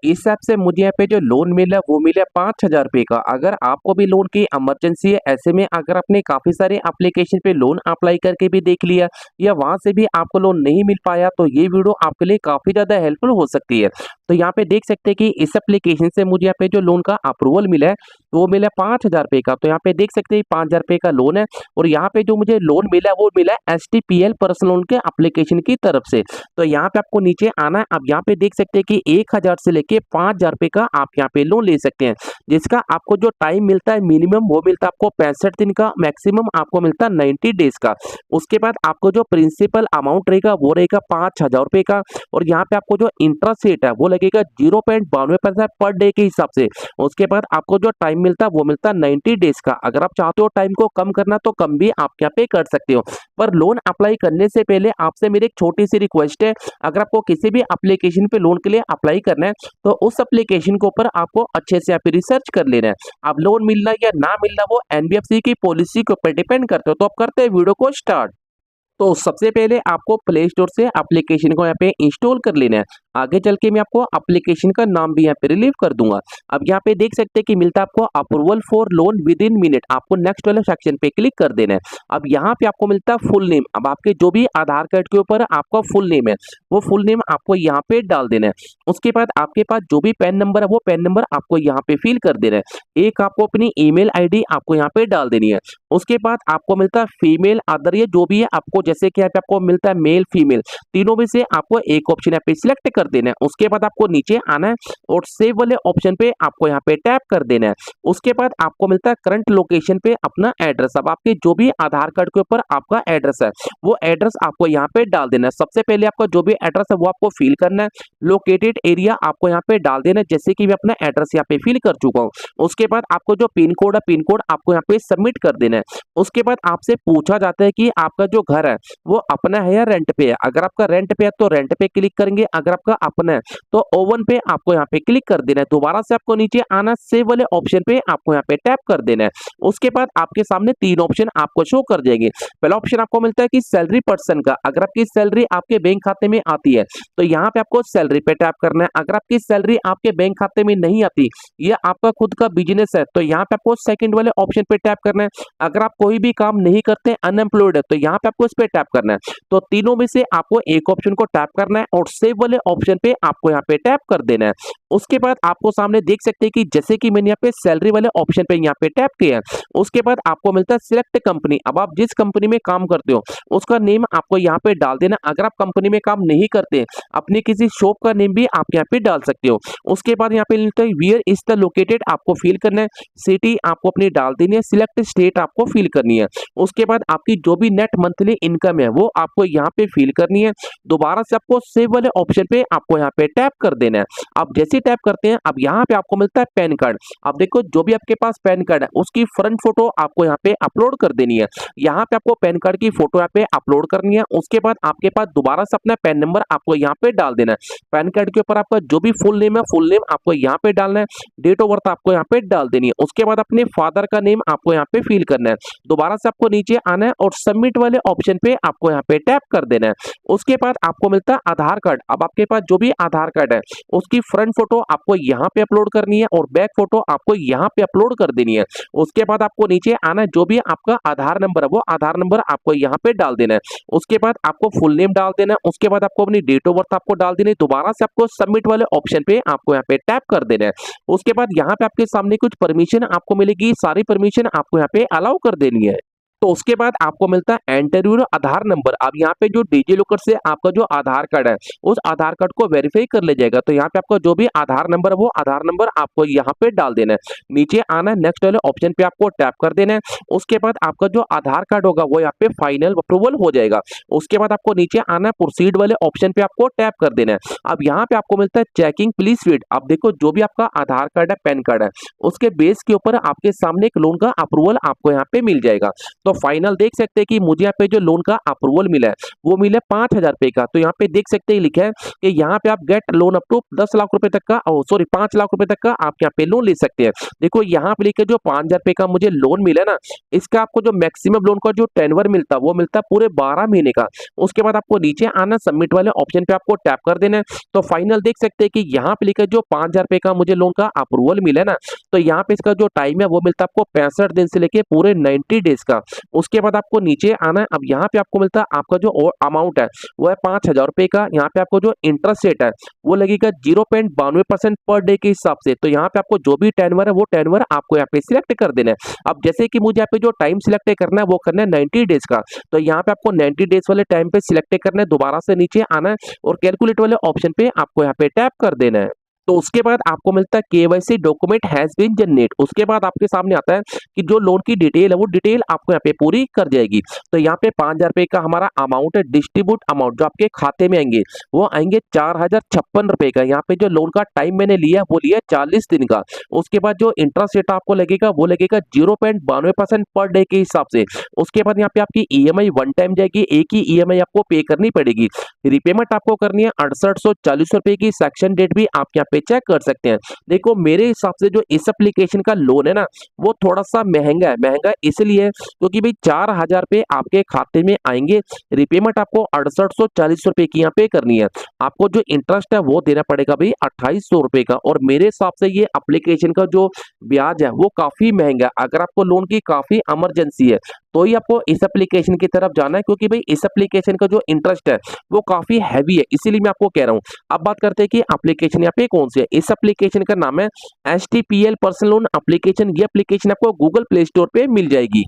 इस ऐप से मुझे यहाँ पे जो लोन मिला वो मिला 5,000 रुपये का। अगर आपको भी लोन की इमरजेंसी है, ऐसे में अगर आपने काफ़ी सारे एप्लीकेशन पे लोन अप्लाई करके भी देख लिया या वहाँ से भी आपको लोन नहीं मिल पाया, तो ये वीडियो आपके लिए काफ़ी ज़्यादा हेल्पफुल हो सकती है। तो यहाँ पे देख सकते हैं कि इस एप्लीकेशन से मुझे यहाँ पे जो लोन का अप्रूवल मिला है वो मिला 5,000 रुपये का। तो यहाँ पे देख सकते हैं 5,000 रुपये का लोन है और यहाँ पे जो मुझे लोन मिला है वो मिला है STPL पर्सनल लोन के एप्लीकेशन की तरफ से। तो यहाँ पे आपको नीचे आना है। अब यहाँ पे देख सकते हैं कि 1,000 से लेके 5,000 रुपये का आप यहाँ पे लोन ले सकते हैं, जिसका आपको जो टाइम मिलता है मिनिमम वो मिलता है आपको 65 दिन का, मैक्सिमम आपको मिलता है 90 डेज का। उसके बाद आपको जो प्रिंसिपल अमाउंट रहेगा वो रहेगा 5,000 रुपये का और यहाँ पे आपको जो इंटरेस्ट रेट है वो लगेगा 0.92% पर डे के हिसाब से। उसके बाद आपको जो टाइम मिलता है वो मिलता है 90 डेज का। अगर आप चाहते हो टाइम को कम करना तो कम भी आप यहाँ पे कर सकते हो। पर लोन अप्लाई करने से पहले आपसे मेरी एक छोटी सी रिक्वेस्ट है, अगर आपको किसी भी एप्लीकेशन पे लोन के लिए अप्लाई करना है तो उस एप्लीकेशन के ऊपर आपको अच्छे से आप रिसर्च कर लेना है। अब लोन मिलना या ना मिलना वो NBFC की पॉलिसी के ऊपर डिपेंड करते हो। तो आप करते हैं वीडियो को स्टार्ट। तो सबसे पहले आपको प्ले स्टोर से एप्लीकेशन को यहाँ पे इंस्टॉल कर लेना है। आगे चल के मैं आपको एप्लीकेशन का नाम भी यहाँ पे रिलीव कर दूंगा। अब यहाँ पे देख सकते हैं कि मिलता है आपको approval for loan with in minute. आपको नेक्स्ट वाले सेक्शन पे क्लिक कर देना है। अब यहाँ पे आपको मिलता है फुल नेम। अब आपके जो भी आधार कार्ड के ऊपर आपका फुल नेम है वो फुल नेम आपको यहाँ पे डाल देना है। उसके बाद आपके पास जो भी पैन नंबर है वो पैन नंबर आपको यहाँ पे फिल कर देना है। एक आपको अपनी ईमेल ID आपको यहाँ पे डाल देनी है। उसके बाद आपको मिलता है फीमेल अदर, ये जो भी है आपको, जैसे कि यहाँ पे आपको मिलता है मेल फीमेल, तीनों में से आपको एक ऑप्शन यहाँ पे सिलेक्ट कर देना है। उसके बाद आपको नीचे आना है और सेव वाले ऑप्शन पे आपको यहाँ पे टैप कर देना है। उसके बाद आपको मिलता है करंट लोकेशन पे अपना एड्रेस। अब आपके जो भी आधार कार्ड के ऊपर आपका एड्रेस है वो एड्रेस आपको यहाँ पे डाल देना है। सबसे पहले आपका जो भी एड्रेस है वो आपको फिल करना है। लोकेटेड एरिया आपको यहाँ पे डाल देना है, जैसे कि मैं अपना एड्रेस यहाँ पे फिल कर चुका हूँ। उसके बाद आपको जो पिन कोड है पिन कोड आपको यहाँ पे सबमिट कर देना है। उसके बाद आपसे पूछा जाता है कि आपका जो घर है वो अपना है या रेंट पे है। अगर आपका रेंट पे है तो रेंट पे क्लिक करेंगे, अगर आपका अपना है तो ओवन पे आपको यहाँ पे क्लिक कर देना है। दोबारा से आपको नीचे आना, सेव वाले ऑप्शन पे आपको यहाँ पे टैप कर देना है। उसके बाद आपके सामने तीन ऑप्शन आपको शो कर जाएंगे। पहला ऑप्शन आपको मिलता है कि सैलरी पर्सन का। अगर आपकी सैलरी आपके बैंक खाते में आती है तो यहाँ पे आपको सैलरी पे टैप करना है। अगर आपकी सैलरी आपके बैंक खाते में नहीं आती, या आपका खुद का बिजनेस है, तो यहाँ पे आपको सेकंड वाले ऑप्शन पे टैप करना है। अगर आप कोई भी काम नहीं करते, अनएम्प्लॉयड है, तो यहाँ पे आपको इस पे टैप करना है। तो तीनों में से आपको एक ऑप्शन को टैप करना है और सेव वाले ऑप्शन पे आपको यहाँ पे टैप कर देना है। उसके बाद आपको सामने देख सकते हैं कि जैसे कि मैंने यहाँ पे सैलरी वाले ऑप्शन पे यहाँ पे टैप किया है। उसके बाद आपको मिलता है सिलेक्ट कंपनी। अब आप जिस कंपनी में काम करते हो उसका नेम आपको यहाँ पे डाल देना। अगर आप कंपनी में काम नहीं करते, अपनी किसी शॉप का नेम भी आप यहाँ पे डाल सकते हो। उसके बाद यहाँ पे मिलता है वियर इज द लोकेटेड, आपको फिल करना है। सिटी आपको अपनी डाल देनी है। सिलेक्ट स्टेट आपको फिल करनी है। उसके बाद आपकी जो भी नेट मंथली इनकम है वो आपको यहाँ पे फिल करनी है। दोबारा से आपको सेव वाले ऑप्शन पे आपको यहाँ पे टैप कर देना है। अब जैसे टैप करते हैं, अब यहाँ पे आपको मिलता है पैन कार्ड। अब देखो जो भी आपके पास पैन कार्ड है उसकी फ्रंट फोटो आपको यहाँ पे अपलोड कर देनी है। यहाँ पे आपको पैन कार्ड की फोटो यहाँ पे अपलोड करनी है। उसके बाद आपके पास दोबारा से अपना पैन नंबर आपको यहाँ पे डाल देना है। पैन कार्ड के ऊपर आपका जो भी फुल नेम है फुल नेम आपको यहाँ पे डालना है। डेट ऑफ बर्थ आपको यहाँ पे डाल देनी है। उसके बाद अपने फादर का नेम आपको यहाँ पे फिल करना है। दोबारा से आपको नीचे आना है और सबमिट वाले ऑप्शन पे आपको यहाँ पे टैप कर देना है। उसके बाद आपको मिलता है आधार कार्ड। अब आपके पास जो भी आधार कार्ड है उसकी फ्रंट फोटो आपको यहाँ पे अपलोड करनी है और बैक फोटो आपको यहाँ पे अपलोड कर देनी है। उसके बाद आपको नीचे आना है, जो भी आपका आधार नंबर है वो आधार नंबर आपको यहाँ पे डाल देना है। उसके बाद आपको फुल नेम डाल देना है। उसके बाद आपको अपनी डेट ऑफ बर्थ आपको डाल देनी है। दोबारा से आपको सबमिट वाले ऑप्शन पे आपको यहाँ पे टैप कर देना है। उसके बाद यहाँ पे आपके सामने कुछ परमिशन आपको मिलेगी, सारी परमिशन आपको यहाँ पे अलाउ कर देनी है। तो उसके बाद आपको मिलता है एंटर योर आधार नंबर। अब यहाँ पे जो डीजी लॉकर से आपका जो आधार कार्ड है उस आधार कार्ड को वेरीफाई कर ले जाएगा। तो यहाँ पे आपका जो भी आधार नंबर है वो आधार नंबर आपको यहाँ पे डाल देना है। नीचे आना है, नेक्स्ट वाले ऑप्शन पे आपको टैप कर देना है। उसके बाद आपका जो आधार कार्ड होगा वो यहाँ पे फाइनल अप्रूवल हो जाएगा। उसके बाद आपको नीचे आना है, प्रोसीड वाले ऑप्शन पे आपको टैप कर देना है। अब यहाँ पे आपको मिलता है चेकिंग प्लीज वेट। अब देखो जो भी आपका आधार कार्ड है पैन कार्ड है उसके बेस के ऊपर आपके सामने एक लोन का अप्रूवल आपको यहाँ पे मिल जाएगा। तो तो फाइनल देख सकते हैं कि मुझे यहाँ पे जो लोन का अप्रूवल मिला है वो मिला 5,000 रुपए का। तो यहाँ पे देख सकते हैं लिखा है कि यहाँ पे आप get loan up to 10 lakh रुपए तक का, सॉरी 5 लाख रुपए तक का आप यहाँ पे लोन ले सकते हैं। देखो यहाँ पे लिखे जो 5,000 रुपए का मुझे लोन मिला ना, इसका आपको जो मैक्सिमम लोन का जो टेन्योर मिलता है वो मिलता है पूरे 12 महीने का। उसके बाद आपको नीचे आना, सबमिट वाले ऑप्शन पे आपको टैप कर देना है। तो फाइनल देख सकते हैं कि यहाँ पे लिखा जो 5,000 रुपए का मुझे लोन का अप्रूवल मिला है ना, तो यहाँ पे इसका जो टाइम है वो मिलता है आपको 65 दिन से लेके पूरे 90 डेज का। उसके बाद आपको नीचे आना है। अब यहाँ पे आपको मिलता है आपका जो अमाउंट है वो है 5,000 रुपए का। यहाँ पे आपको जो इंटरेस्ट रेट है वो लगेगा 0.92% पर डे के हिसाब से। तो यहाँ पे आपको जो भी टेन्योर है वो टेन्योर आपको यहाँ पे सिलेक्ट कर देना है। अब जैसे कि मुझे यहाँ पे जो टाइम सिलेक्ट करना है वो करना है 90 डेज का, तो यहाँ पे आपको 90 डेज वाले टाइम पे सिलेक्ट करना है, दोबारा से नीचे आना है और कैलकुलेट वाले ऑप्शन पे आपको यहाँ पे टैप कर देना है। तो उसके बाद आपको मिलता है KYC document has been generate. उसके बाद आपके सामने आता है कि जो लोन की डिटेल है वो डिटेल आपको यहाँ पे पूरी कर जाएगी। तो यहाँ पे 5,000 रुपए का हमारा अमाउंट है, डिस्ट्रीब्यूट अमाउंट जो आपके खाते में आएंगे वो आएंगे 4,056 रुपए का। यहाँ पे जो लोन का टाइम मैंने लिया वो लिया 40 दिन का। उसके बाद जो इंटरेस्ट रेट आपको लगेगा वो लगेगा 0.92% पर डे के हिसाब से। उसके बाद यहाँ पे आपकी ईएमआई वन टाइम जाएगी, एक ही ईएमआई आपको पे करनी पड़ेगी। रिपेमेंट आपको करनी है 6840 रुपए की। सेक्शन डेट भी आप यहाँ पे चेक कर सकते हैं। देखो मेरे हिसाब से जो इस एप्लीकेशन का लोन है ना वो थोड़ा सा महंगा है। महंगा इसलिए क्योंकि भाई 4,000 रुपए आपके खाते में आएंगे, रिपेमेंट आपको 6840 रुपए की यहाँ पे करनी है, आपको जो इंटरेस्ट है वो देना पड़ेगा भाई 2,800 रुपए का। और मेरे हिसाब से ये एप्लीकेशन का जो ब्याज है वो काफी महंगा है। अगर आपको लोन की काफी इमरजेंसी है तो ही आपको इस एप्लीकेशन की तरफ जाना है, क्योंकि भाई इस एप्लीकेशन का जो इंटरेस्ट है वो काफी हैवी है, इसीलिए मैं आपको कह रहा हूँ। अब बात करते हैं कि एप्लीकेशन यहाँ पे कौन सी है। इस एप्लीकेशन का नाम है STPL पर्सनल लोन एप्लीकेशन। ये एप्लीकेशन आपको गूगल प्ले स्टोर पे मिल जाएगी।